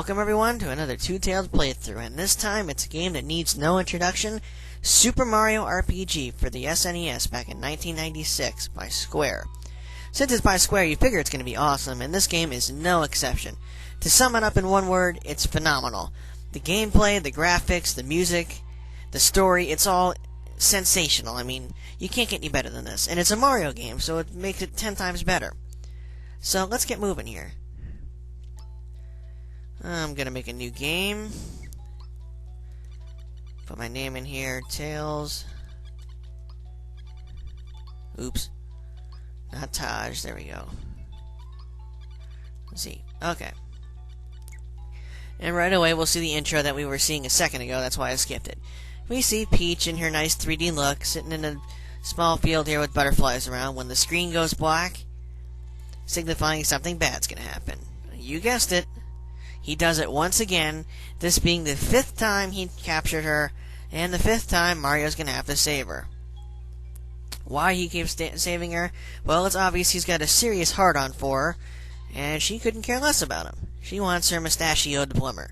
Welcome everyone to another Two-Tailed playthrough, and this time it's a game that needs no introduction, Super Mario RPG for the SNES back in 1996 by Square. Since it's by Square, you figure it's going to be awesome, and this game is no exception. To sum it up in one word, it's phenomenal. The gameplay, the graphics, the music, the story, it's all sensational. I mean, you can't get any better than this. And it's a Mario game, so it makes it 10 times better. So let's get moving here. I'm gonna make a new game. Put my name in here, Tails. Oops. Not Taj, there we go. Let's see. Okay. And right away we'll see the intro that we were seeing a second ago, that's why I skipped it. We see Peach in her nice 3D look, sitting in a small field here with butterflies around. When the screen goes black, signifying something bad's gonna happen. You guessed it. He does it once again, this being the 5th time he captured her, and the 5th time Mario's gonna have to save her. Why he keeps saving her? Well, it's obvious he's got a serious hard-on for her, and she couldn't care less about him. She wants her mustachioed plumber,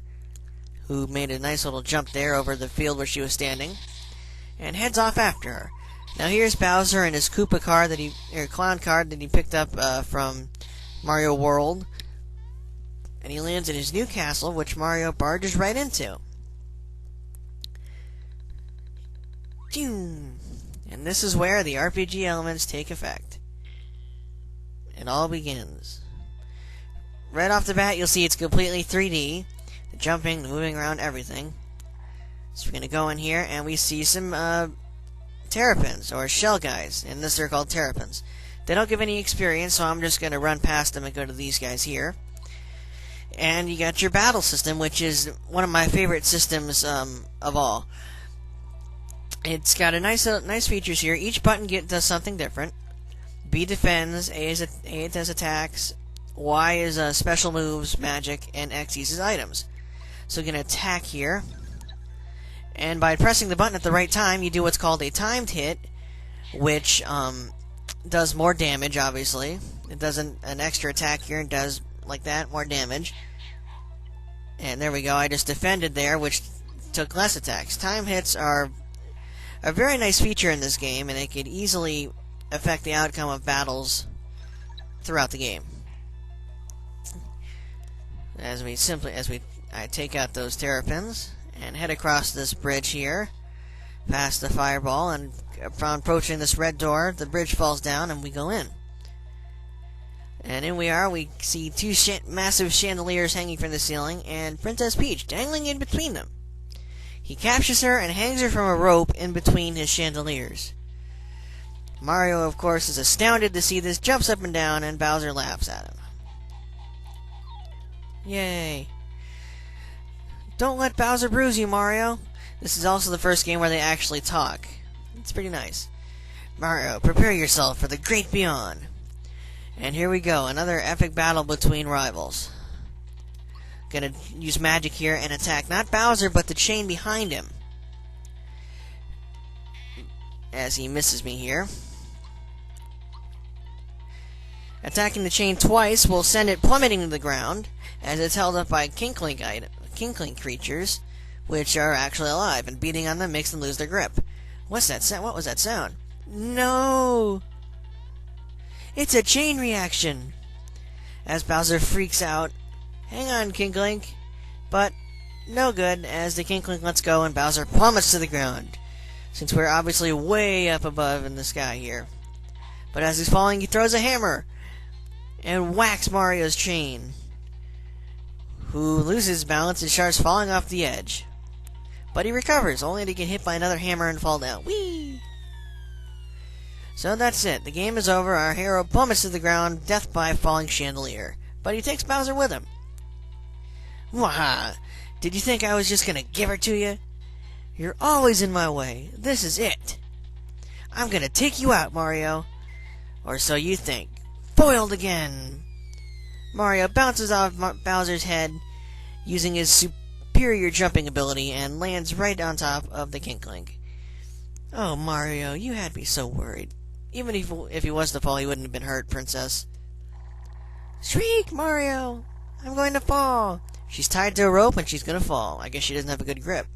who made a nice little jump there over the field where she was standing, and heads off after her. Now here's Bowser in his Koopa card clown card that he picked up from Mario World. And he lands in his new castle, which Mario barges right into. And this is where the RPG elements take effect. It all begins. Right off the bat, you'll see it's completely 3D. The jumping, the moving around, everything. So we're going to go in here, and we see some terrapins, or shell guys. In this, they're called terrapins. They don't give any experience, so I'm just going to run past them and go to these guys here. And you got your battle system, which is one of my favorite systems of all. It's got a nice features here. Each button does something different. B defends, A does attacks, Y is special moves, magic, and X uses items. So you're going to attack here. And by pressing the button at the right time, you do what's called a timed hit, which does more damage, obviously. It does an extra attack here and does, like that, more damage. And there we go, I just defended there, which took less attacks. Time hits are a very nice feature in this game, and it could easily affect the outcome of battles throughout the game. I take out those terrapins and head across this bridge here, past the fireball, and upon approaching this red door, the bridge falls down and we go in. And in we are, we see two massive chandeliers hanging from the ceiling, and Princess Peach dangling in between them. He captures her and hangs her from a rope in between his chandeliers. Mario, of course, is astounded to see this, jumps up and down, and Bowser laughs at him. Yay. Don't let Bowser bruise you, Mario. This is also the first game where they actually talk. It's pretty nice. Mario, prepare yourself for the great beyond. And here we go, another epic battle between rivals. Gonna use magic here and attack not Bowser, but the chain behind him. As he misses me here. Attacking the chain twice will send it plummeting to the ground, as it's held up by kinkling creatures, which are actually alive, and beating on them makes them lose their grip. What's that sound? What was that sound? No! It's a chain reaction! As Bowser freaks out. Hang on, Kinkling. But no good, as the Kinkling lets go and Bowser plummets to the ground, since we're obviously way up above in the sky here. But as he's falling, he throws a hammer and whacks Mario's chain, who loses balance and starts falling off the edge. But he recovers, only to get hit by another hammer and fall down. Whee! So that's it. The game is over. Our hero plummets to the ground, death by falling chandelier. But he takes Bowser with him. Waha! Did you think I was just gonna give her to you? You're always in my way. This is it. I'm gonna take you out, Mario. Or so you think. Foiled again! Mario bounces off Bowser's head using his superior jumping ability and lands right on top of the Kinkling. Oh, Mario, you had me so worried. Even if he was to fall, he wouldn't have been hurt, Princess. Shriek, Mario! I'm going to fall! She's tied to a rope and she's gonna fall. I guess she doesn't have a good grip.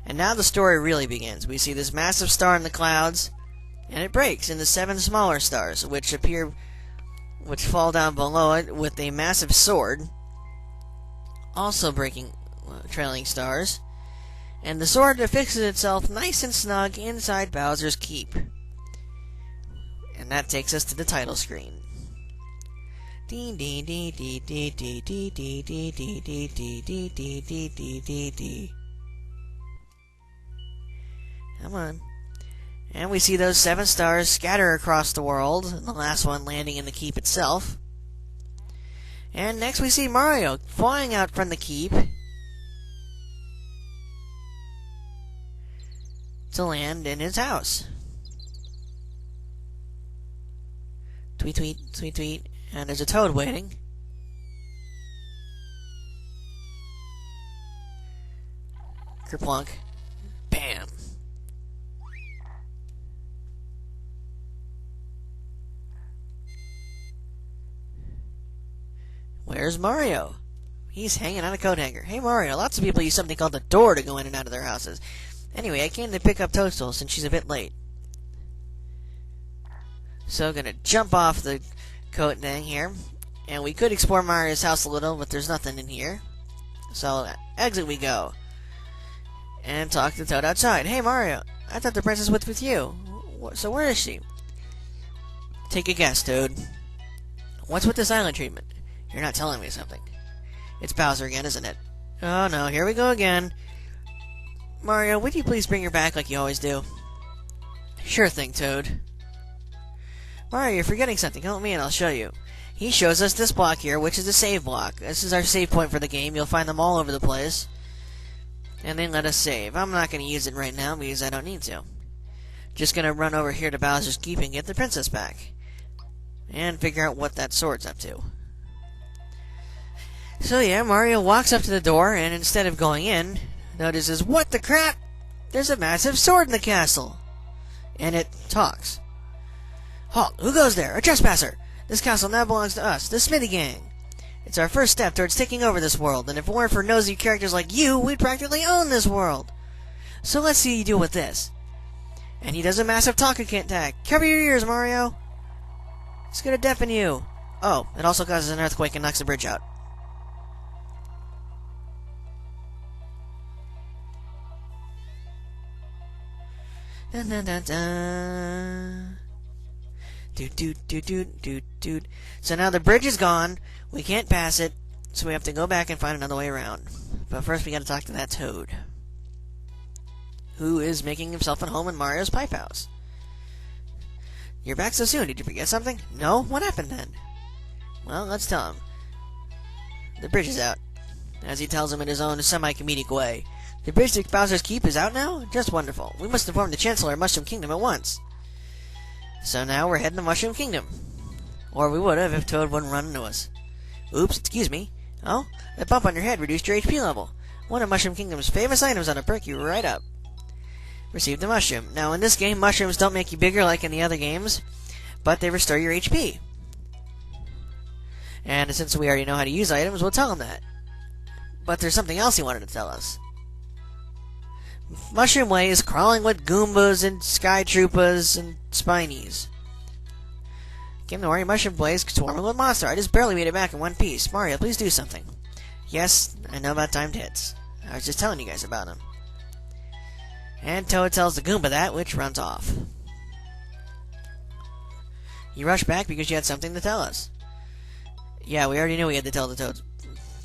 And now the story really begins. We see this massive star in the clouds, and it breaks into 7 smaller stars, which fall down below it with a massive sword, also breaking trailing stars. And the sword affixes itself nice and snug inside Bowser's Keep. And that takes us to the title screen. Come on. And we see those 7 stars scatter across the world, and the last one landing in the keep itself. And next we see Mario flying out from the keep to land in his house. Tweet, tweet, tweet, tweet. And there's a Toad waiting. Kerplunk. Bam. Where's Mario? He's hanging on a coat hanger. Hey Mario, lots of people use something called the door to go in and out of their houses. Anyway, I came to pick up Toadstool since she's a bit late. So I'm gonna jump off the coat thing here. And we could explore Mario's house a little, but there's nothing in here. So exit we go. And talk to Toad outside. Hey Mario, I thought the princess was with you. So where is she? Take a guess, Toad. What's with this island treatment? You're not telling me something. It's Bowser again, isn't it? Oh no, here we go again. Mario, would you please bring her back like you always do? Sure thing, Toad. Mario, you're forgetting something. Help me and I'll show you. He shows us this block here, which is a save block. This is our save point for the game. You'll find them all over the place. And they let us save. I'm not going to use it right now because I don't need to. Just going to run over here to Bowser's Keep and get the princess back. And figure out what that sword's up to. So yeah, Mario walks up to the door, and instead of going in, notices, what the crap? There's a massive sword in the castle. And it talks. Halt! Who goes there? A trespasser! This castle now belongs to us, the Smithy Gang. It's our first step towards taking over this world, and if it weren't for nosy characters like you, we'd practically own this world. So let's see you do with this. And he does a massive talking attack. Cover your ears, Mario! It's gonna deafen you. Oh, it also causes an earthquake and knocks the bridge out. Dun dun dun dun. Doot doot doot doot doot doot. So now the bridge is gone. We can't pass it, so we have to go back and find another way around. But first we gotta talk to that Toad, who is making himself at home in Mario's pipe house. You're back so soon. Did you forget something? No? What happened then? Well, let's tell him. The bridge is out, as he tells him in his own semi-comedic way. The bridge to Bowser's Keep is out now? Just wonderful. We must inform the Chancellor of Mushroom Kingdom at once. So now we're heading to Mushroom Kingdom. Or we would have if Toad wouldn't run into us. Oops, excuse me. Oh, that bump on your head reduced your HP level. One of Mushroom Kingdom's famous items ought to perk you right up. Receive the mushroom. Now in this game, mushrooms don't make you bigger like in the other games, but they restore your HP. And since we already know how to use items, we'll tell him that. But there's something else he wanted to tell us. Mushroom Way is crawling with Goombas and Sky Troopas and Spinies. Game the Mario Mushroom Blaze swarming with monster. I just barely made it back in one piece. Mario, please do something. Yes, I know about timed hits. I was just telling you guys about them. And Toad tells the Goomba that, which runs off. You rush back because you had something to tell us. Yeah, we already knew we had to tell the Toad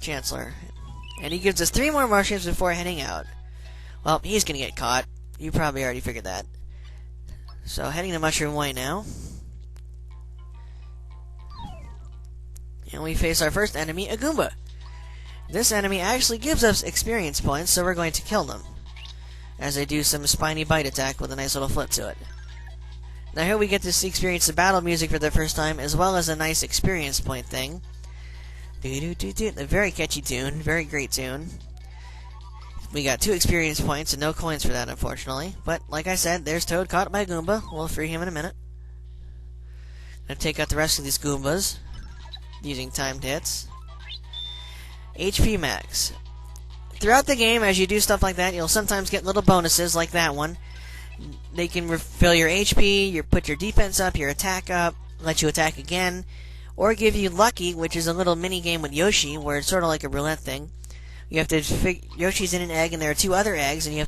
Chancellor. And he gives us 3 more mushrooms before heading out. Well, he's gonna get caught. You probably already figured that. So, heading to Mushroom Way now. And we face our first enemy, a Goomba. This enemy actually gives us experience points, so we're going to kill them, as they do some spiny bite attack with a nice little flip to it. Now here we get to experience the battle music for the first time, as well as a nice experience point thing. A very catchy tune, very great tune. We got 2 experience points and no coins for that, unfortunately. But, like I said, there's Toad caught by a Goomba. We'll free him in a minute. Gonna take out the rest of these Goombas using timed hits. HP max. Throughout the game, as you do stuff like that, you'll sometimes get little bonuses like that one. They can refill your HP, put your defense up, your attack up, let you attack again, or give you Lucky, which is a little mini game with Yoshi, where it's sort of like a roulette thing. You have to Yoshi's in an egg, and there are two other eggs, and you have